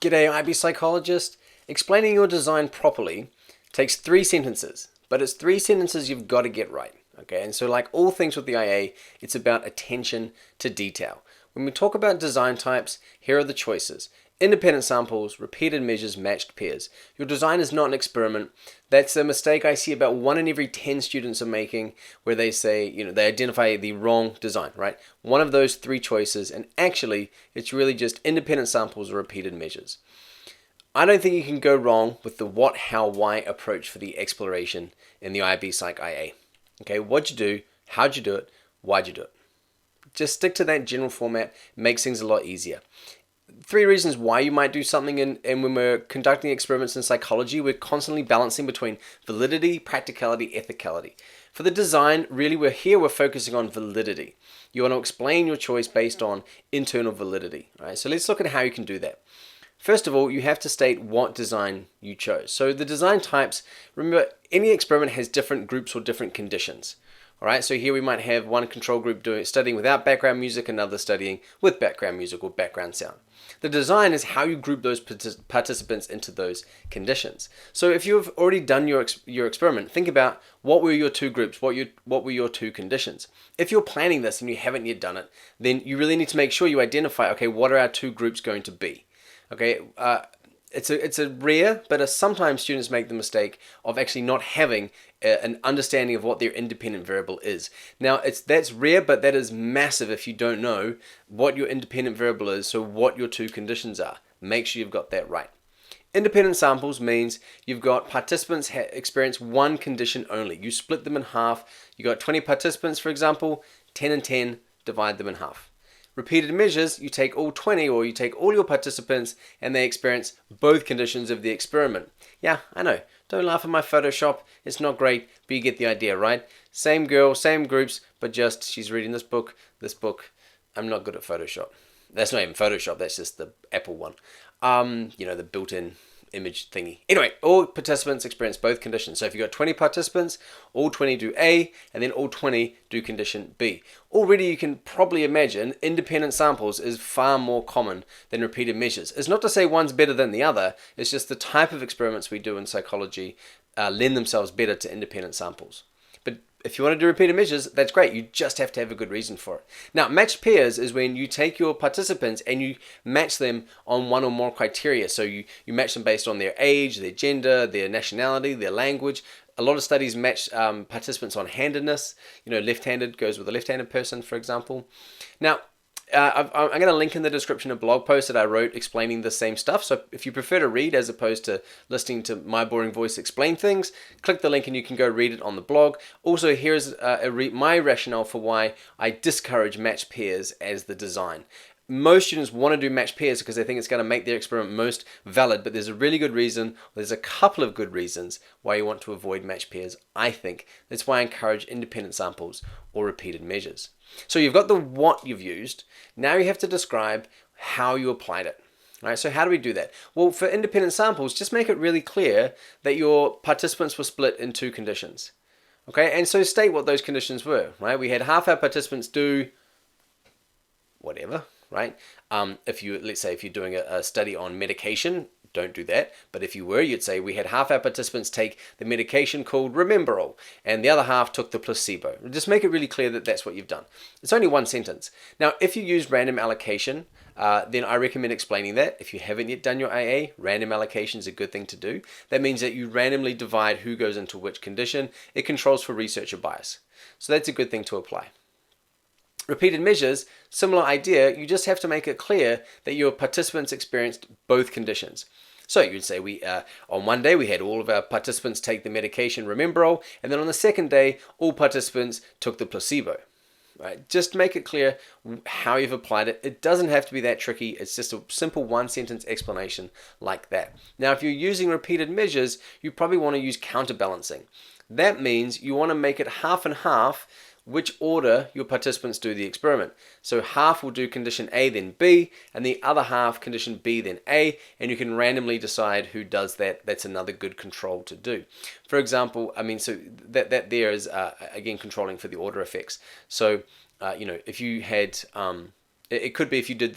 G'day, IB Psychologist. Explaining your design properly takes 3 sentences, but it's 3 sentences you've got to get right. Okay, and so like all things with the IA, it's about attention to detail. When we talk about design types, here are the choices. Independent samples, repeated measures, matched pairs. Your design is not an experiment. That's a mistake I see about 1 in every 10 students are making, where they say, they identify the wrong design, right? One of those 3 choices, and actually it's really just independent samples or repeated measures. I don't think you can go wrong with the what, how, why approach for the exploration in the IB Psych IA. Okay, what'd you do? How'd you do it? Why'd you do it? Just stick to that general format. It makes things a lot easier. 3 reasons why you might do something, and when we're conducting experiments in psychology, we're constantly balancing between validity, practicality, ethicality. For the design, really we're focusing on validity. You want to explain your choice based on internal validity. Right? So let's look at how you can do that. First of all, you have to state what design you chose. So the design types, remember, any experiment has different groups or different conditions. All right, so here we might have one control group studying without background music, another studying with background music or background sound. The design is how you group those participants into those conditions. So if you've already done your experiment, think about what were your 2 groups, what were your 2 conditions. If you're planning this and you haven't yet done it, then you really need to make sure you identify, okay, what are our 2 groups going to be? Okay, it's a rare, but sometimes students make the mistake of actually not having an understanding of what their independent variable is. Now, that's rare, but that is massive if you don't know what your independent variable is, so what your 2 conditions are. Make sure you've got that right. Independent samples means you've got participants experience 1 condition only. You split them in half. You got 20 participants, for example, 10 and 10, divide them in half. Repeated measures, you take all 20 or you take all your participants and they experience both conditions of the experiment. Yeah, I know. Don't laugh at my Photoshop. It's not great, but you get the idea, right? Same girl, same groups, but just she's reading this book. I'm not good at Photoshop. That's not even Photoshop, that's just the Apple one. The built-in image thingy. Anyway, all participants experience both conditions. So if you've got 20 participants, all 20 do A, and then all 20 do condition B. Already you can probably imagine independent samples is far more common than repeated measures. It's not to say one's better than the other, it's just the type of experiments we do in psychology lend themselves better to independent samples. But if you want to do repeated measures, that's great. You just have to have a good reason for it. Now, matched pairs is when you take your participants and you match them on 1 or more criteria. So you match them based on their age, their gender, their nationality, their language. A lot of studies match participants on handedness. Left-handed goes with a left-handed person, for example. Now, I'm going to link in the description a blog post that I wrote explaining the same stuff. So if you prefer to read as opposed to listening to my boring voice explain things, click the link and you can go read it on the blog. Also, here's my rationale for why I discourage matched pairs as the design. Most students want to do matched pairs because they think it's going to make their experiment most valid, but there's a really good reason, there's a couple of good reasons why you want to avoid matched pairs, I think. That's why I encourage independent samples or repeated measures. So you've got the what you've used. Now you have to describe how you applied it. All right, so how do we do that? Well, for independent samples, just make it really clear that your participants were split in 2 conditions. Okay, and so state what those conditions were. Right, we had half our participants do whatever. Right? Let's say if you're doing a study on medication, don't do that. But if you were, you'd say we had half our participants take the medication called Rememberall, and the other half took the placebo. Just make it really clear that that's what you've done. It's only 1 sentence. Now, if you use random allocation, then I recommend explaining that. If you haven't yet done your AA, random allocation is a good thing to do. That means that you randomly divide who goes into which condition. It controls for researcher bias. So that's a good thing to apply. Repeated measures, similar idea, you just have to make it clear that your participants experienced both conditions. So you'd say on one day we had all of our participants take the medication Rememberall, and then on the second day all participants took the placebo. Right? Just make it clear how you've applied it. It doesn't have to be that tricky. It's just a simple 1-sentence explanation like that. Now, if you're using repeated measures, you probably want to use counterbalancing. That means you want to make it half and half which order your participants do the experiment. So half will do condition A then B, and the other half condition B then A, and you can randomly decide who does that. That's another good control to do. For example, so that there is again controlling for the order effects. So if you had It could be if you did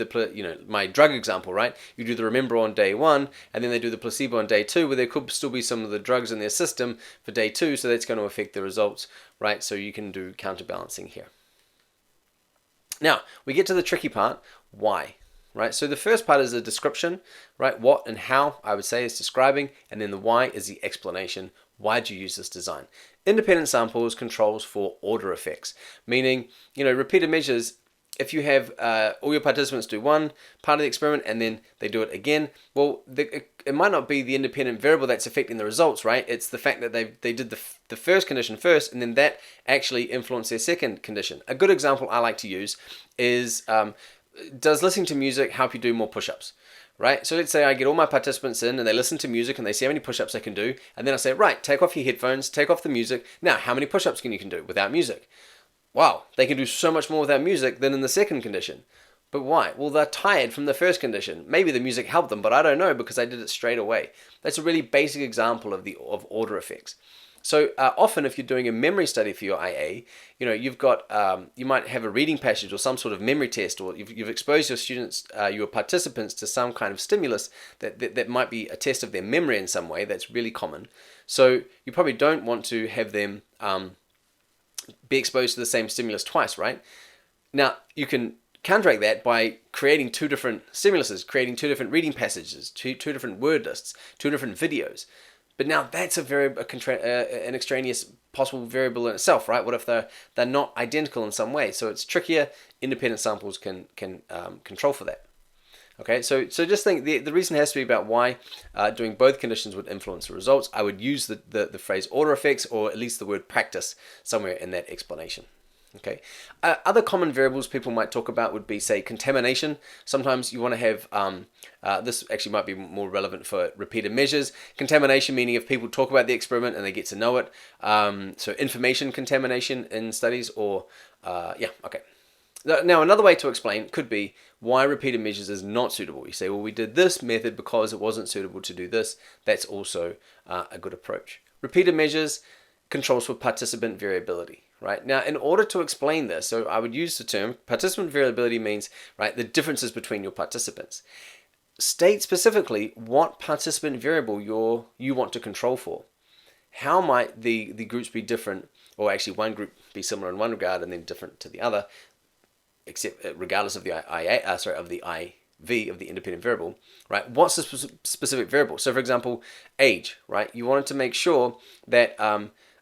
my drug example, right? You do the remember on day 1, and then they do the placebo on day 2, where there could still be some of the drugs in their system for day 2, so that's going to affect the results, right? So you can do counterbalancing here. Now, we get to the tricky part, why, right? So the first part is the description, right? What and how, I would say, is describing, and then the why is the explanation. Why do you use this design? Independent samples controls for order effects, meaning, repeated measures. If you have all your participants do one part of the experiment and then they do it again, well, it might not be the independent variable that's affecting the results, right? It's the fact that they did the first condition first, and then that actually influenced their second condition. A good example I like to use is, does listening to music help you do more push-ups? Right? So let's say I get all my participants in and they listen to music and they see how many push-ups they can do, and then I say, right, take off your headphones, take off the music. Now, how many push-ups can you do without music? Wow, they can do so much more without music than in the second condition. But why? Well, they're tired from the first condition. Maybe the music helped them, but I don't know because I did it straight away. That's a really basic example of order effects. So often, if you're doing a memory study for your IA, you've got you might have a reading passage or some sort of memory test, or you've exposed your students, your participants, to some kind of stimulus that might be a test of their memory in some way. That's really common. So you probably don't want to have them be exposed to the same stimulus twice, right? Now, you can counteract that by creating 2 different stimuluses, creating 2 different reading passages, two different word lists, 2 different videos. But now that's an extraneous possible variable in itself, right? What if they're not identical in some way? So it's trickier. Independent samples can control for that. Okay, so just think the reason has to be about why doing both conditions would influence the results. I would use the phrase order effects, or at least the word practice somewhere in that explanation. Okay. Other common variables people might talk about would be, say, contamination. Sometimes you want to have, this actually might be more relevant for repeated measures. Contamination meaning if people talk about the experiment and they get to know it. So information contamination in studies, or, okay. Now, another way to explain could be why repeated measures is not suitable. You say, well, we did this method because it wasn't suitable to do this. That's also a good approach. Repeated measures controls for participant variability, right? Now, in order to explain this, so I would use the term participant variability means, right, the differences between your participants. State specifically what participant variable you want to control for. How might the groups be different, or actually one group be similar in one regard and then different to the other, except regardless of the IV of the independent variable, right? What's the specific variable? So, for example, age, right? You wanted to make sure that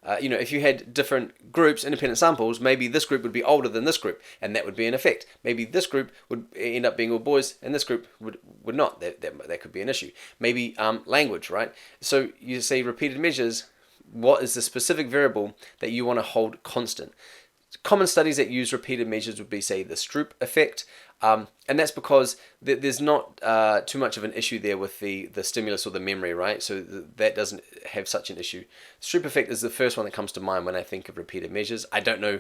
if you had different groups, independent samples, maybe this group would be older than this group, and that would be an effect. Maybe this group would end up being all boys, and this group would not. That could be an issue. Maybe language, right? So you say repeated measures. What is the specific variable that you want to hold constant? Common studies that use repeated measures would be, say, the Stroop effect, and that's because there's not too much of an issue there with the stimulus or the memory, right? So that doesn't have such an issue. Stroop effect is the first one that comes to mind when I think of repeated measures. I don't know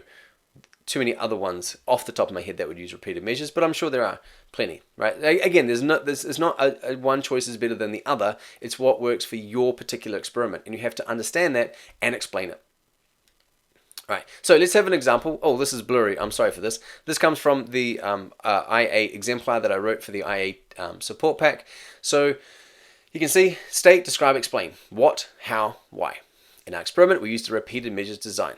too many other ones off the top of my head that would use repeated measures, but I'm sure there are plenty, right? Again, there's not a one choice is better than the other. It's what works for your particular experiment, and you have to understand that and explain it. Right, so let's have an example. Oh, this is blurry. I'm sorry for this. This comes from the IA exemplar that I wrote for the IA support pack. So you can see, state, describe, explain. What, how, why. In our experiment, we used the repeated measures design.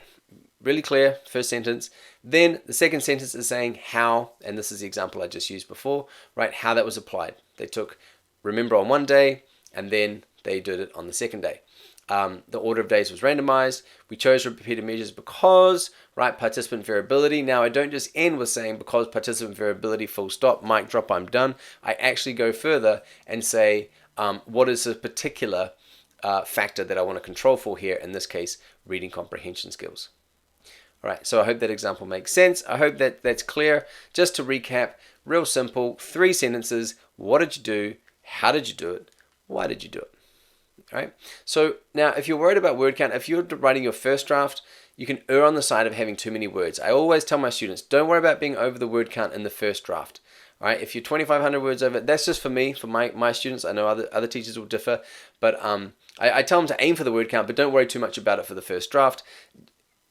Really clear, first sentence. Then the second sentence is saying how, and this is the example I just used before, right, how that was applied. They took remember on one day, and then they did it on the second day. The order of days was randomized. We chose repeated measures because, right, participant variability. Now, I don't just end with saying because participant variability, full stop, mic drop, I'm done. I actually go further and say, what is the particular factor that I want to control for here? In this case, reading comprehension skills. All right, so I hope that example makes sense. I hope that that's clear. Just to recap, real simple, 3 sentences. What did you do? How did you do it? Why did you do it? All right. So now, if you're worried about word count, if you're writing your first draft, you can err on the side of having too many words. I always tell my students, don't worry about being over the word count in the first draft. All right. If you're 2,500 words over, that's just for me, for my students. I know other teachers will differ, but I tell them to aim for the word count, but don't worry too much about it for the first draft.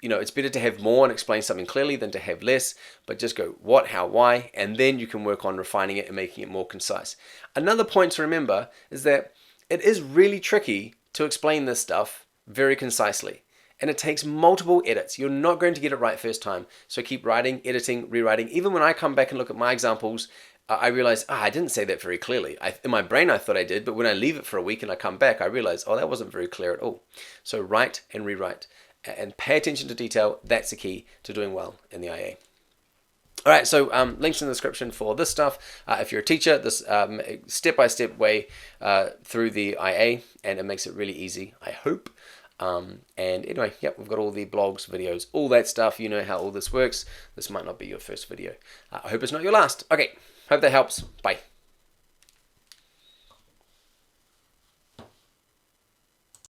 it's better to have more and explain something clearly than to have less, but just go what, how, why, and then you can work on refining it and making it more concise. Another point to remember is that it is really tricky to explain this stuff very concisely, and it takes multiple edits. You're not going to get it right first time, so keep writing, editing, rewriting. Even when I come back and look at my examples, I realize, I didn't say that very clearly. In my brain, I thought I did, but when I leave it for a week and I come back, I realize, that wasn't very clear at all. So write and rewrite and pay attention to detail. That's the key to doing well in the IA. All right, so links in the description for this stuff. If you're a teacher, this step-by-step way through the IA, and it makes it really easy, I hope. And anyway, we've got all the blogs, videos, all that stuff. You know how all this works. This might not be your first video. I hope it's not your last. Okay, hope that helps. Bye.